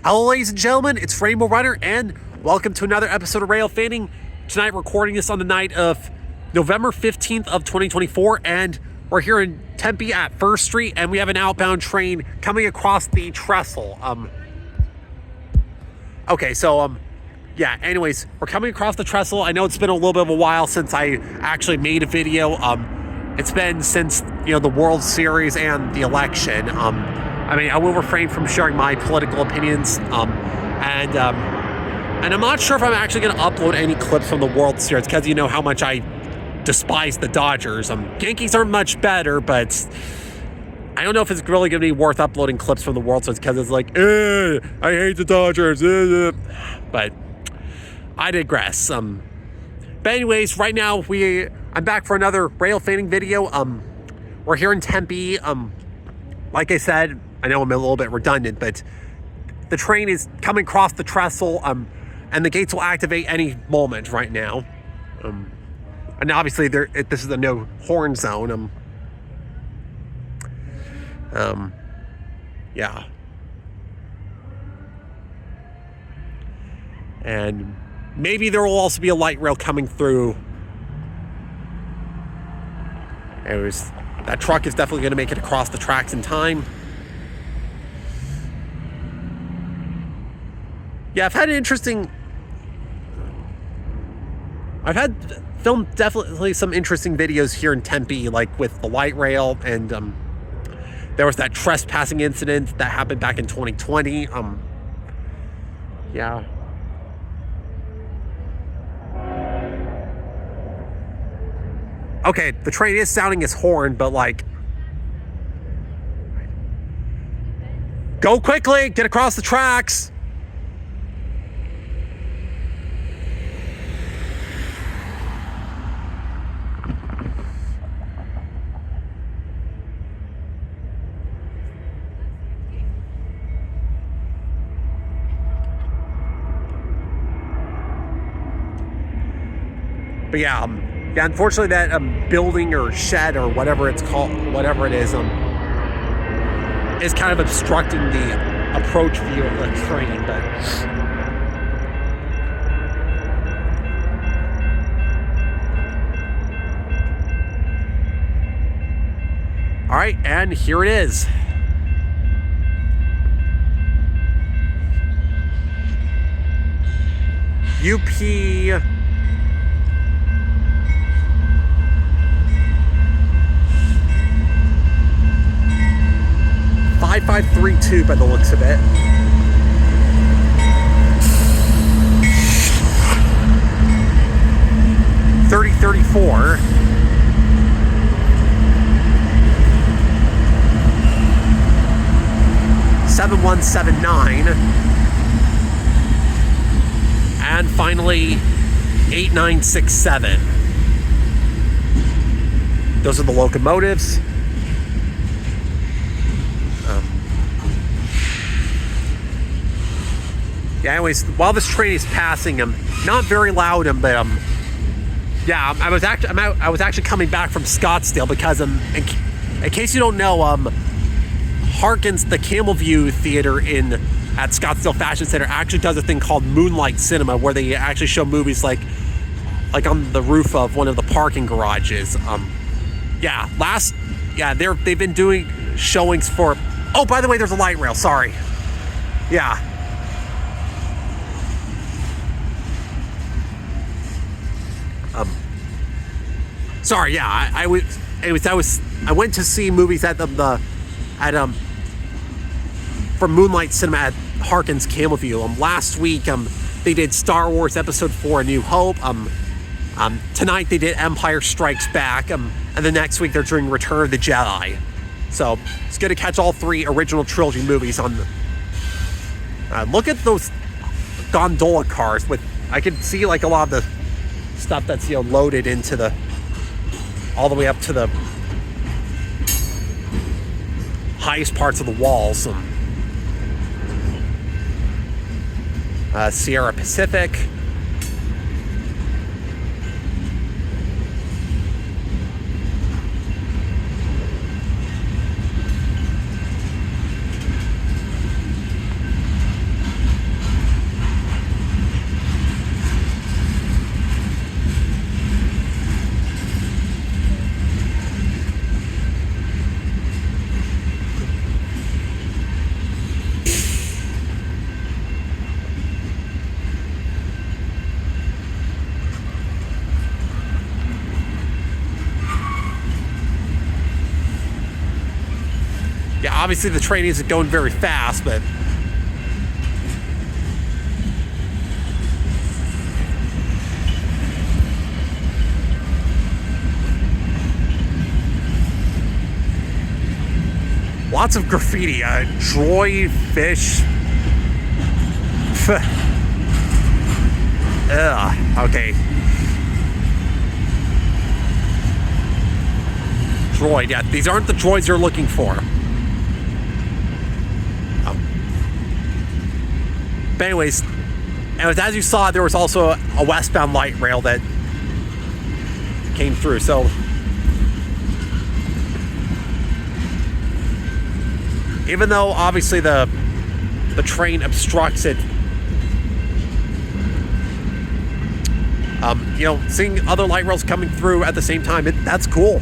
Hello, ladies and gentlemen, it's Rainbow Runner, and welcome to another episode of Railfanning. Tonight, recording this on the night of November 15th of 2024, and we're here in Tempe at 1st Street, and we have an outbound train coming across the trestle. Yeah, anyways, we're coming across the trestle. I know it's been a little bit of a while since I actually made a video. It's been since, the World Series and the election. I will refrain from sharing my political opinions, and I'm not sure if I'm actually going to upload any clips from the World Series, because you know how much I despise the Dodgers. Yankees aren't much better, but I don't know if it's really going to be worth uploading clips from the World Series, because it's like, I hate the Dodgers, but I digress. But anyways, right now I'm back for another Railfanning video. We're here in Tempe. Like I said, I know I'm a little bit redundant, but the train is coming across the trestle, and the gates will activate any moment right now. And obviously, this is a no horn zone. Yeah. And maybe there will also be a light rail coming through. That truck is definitely going to make it across the tracks in time. Yeah, I've filmed definitely some interesting videos here in Tempe, like with the light rail, and there was that trespassing incident that happened back in 2020. Yeah. Okay, the train is sounding its horn, but go quickly, get across the tracks. But yeah, unfortunately that building or shed or whatever it's called, whatever it is kind of obstructing the approach view of the train. But all right, and here it is. UP 5532 by the looks of it. $30.34. $7179. And finally, 8967. Those are the locomotives. Yeah, anyways, while this train is passing, not very loud, but yeah, I was actually coming back from Scottsdale because in case you don't know, Harkins, the Camel View Theater at Scottsdale Fashion Center, actually does a thing called Moonlight Cinema, where they actually show movies like on the roof of one of the parking garages. They've been doing showings for. Oh, by the way, there's a light rail. Sorry. Yeah. Sorry, yeah, I went to see movies from Moonlight Cinema at Harkins Camel View. Last week, they did Star Wars Episode 4: A New Hope. Tonight they did Empire Strikes Back. And the next week they're doing Return of the Jedi. So it's good to catch all three original trilogy movies on the. Look at those gondola cars I could see a lot of the stuff that's loaded into all the way up to the highest parts of the walls. Sierra Pacific. Obviously, the train isn't going very fast, but lots of graffiti. Droid, fish. Ugh. Okay. Droid. Yeah, these aren't the droids you're looking for. But anyways, as you saw, there was also a westbound light rail that came through. So even though obviously the train obstructs it, you know, seeing other light rails coming through at the same time, that's cool.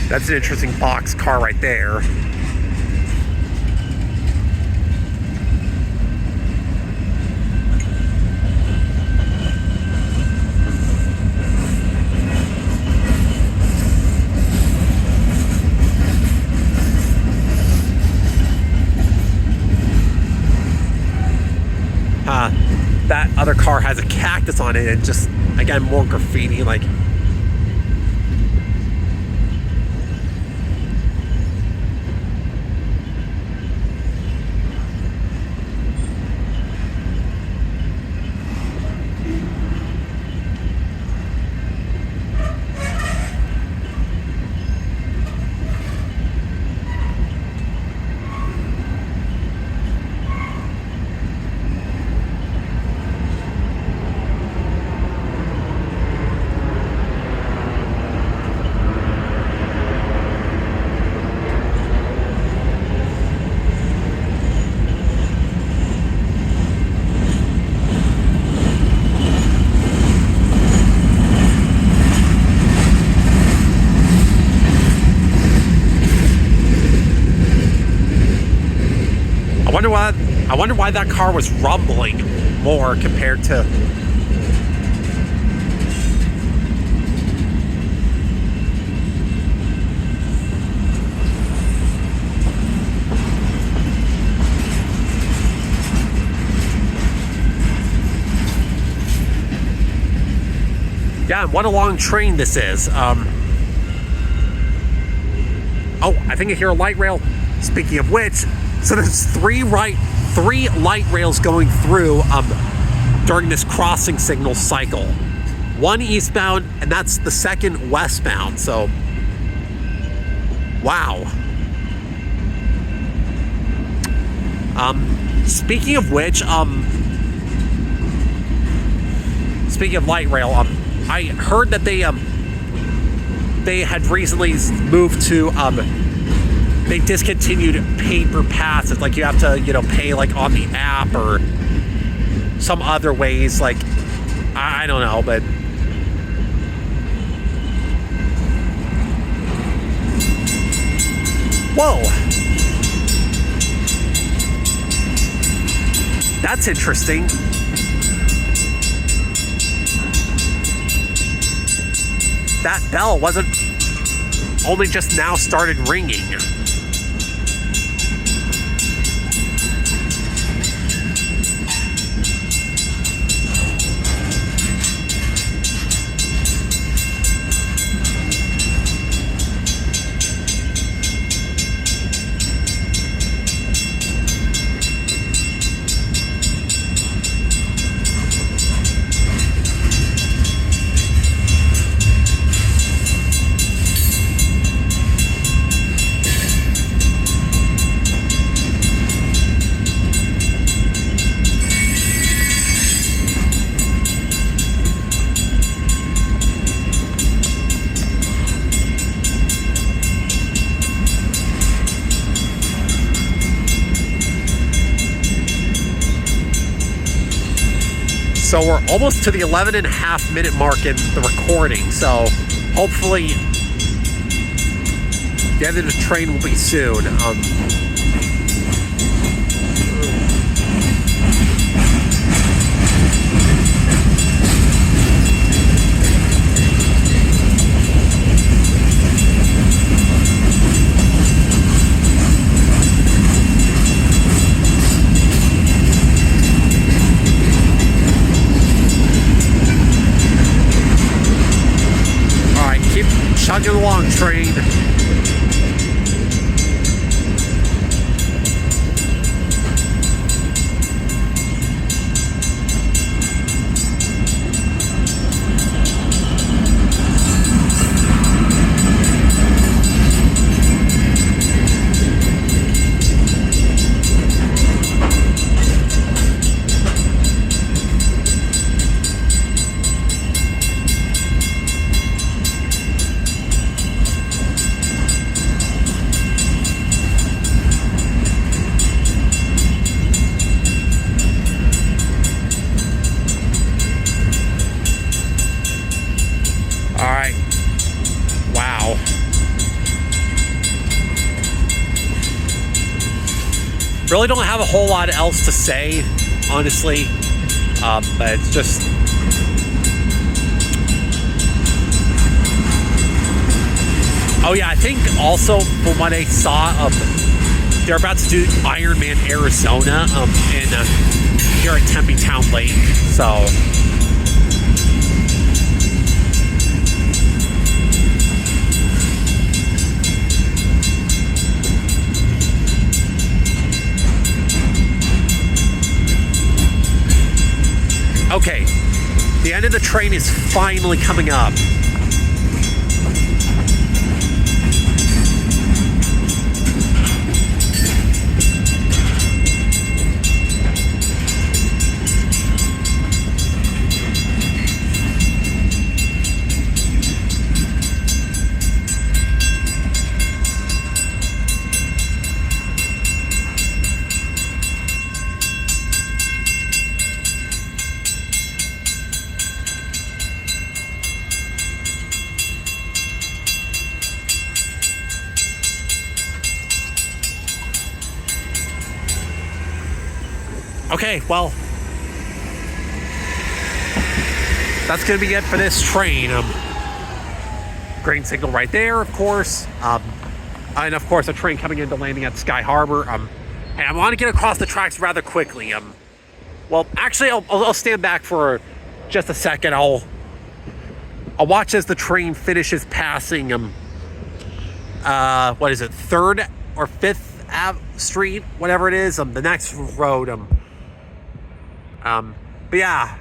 That's an interesting box car right there. That other car has a cactus on it and just, again, more graffiti, like. I wonder why that car was rumbling more compared to. Yeah, what a long train this is. Oh, I think I hear a light rail. Speaking of which, so there's three light rails going through during this crossing signal cycle. One eastbound, and that's the second westbound. So, wow. Speaking of which, speaking of light rail, I heard that they had recently moved to they discontinued paper passes. Like, you have to, you know, pay like on the app or some other ways. Like, I don't know, but whoa, that's interesting. That bell wasn't. only just now started ringing. So we're almost to the 11.5-minute mark in the recording. So hopefully the end of the train will be soon. Chugging along, train. Really don't have a whole lot else to say, honestly, but it's just... Oh yeah, I think also from what I saw, they're about to do Ironman Arizona here at Tempe Town Lake, so... Okay, the end of the train is finally coming up. Okay, well, that's going to be it for this train. Green signal right there, of course. And of course, a train coming into landing at Sky Harbor. And I want to get across the tracks rather quickly. Well, actually, I'll stand back for just a second. I'll watch as the train finishes passing. What is it? 3rd or 5th Ave Street, whatever it is. The next road. But yeah,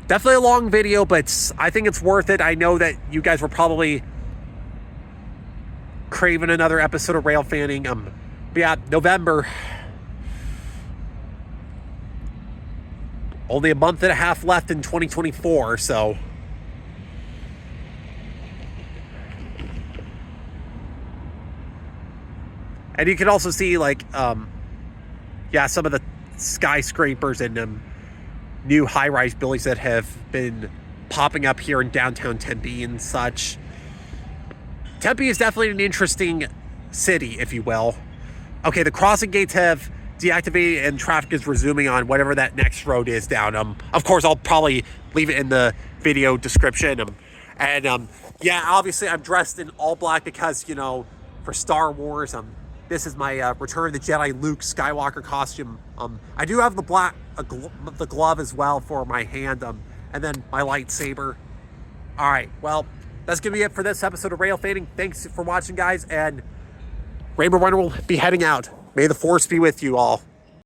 definitely a long video, but I think it's worth it. I know that you guys were probably craving another episode of Railfanning. But yeah, November. Only a month and a half left in 2024, so. And you can also see, like, yeah, some of the skyscrapers and new high-rise buildings that have been popping up here in downtown Tempe and such. Tempe is definitely an interesting city, if you will. Okay, the crossing gates have deactivated and traffic is resuming on whatever that next road is down. Of course, I'll probably leave it in the video description. And yeah, obviously I'm dressed in all black because, you know, for Star Wars, this is my Return of the Jedi Luke Skywalker costume. I do have the black, the glove as well for my hand, and then my lightsaber. All right, well, that's gonna be it for this episode of Railfanning. Thanks for watching, guys, and Rainbow Runner will be heading out. May the Force be with you all.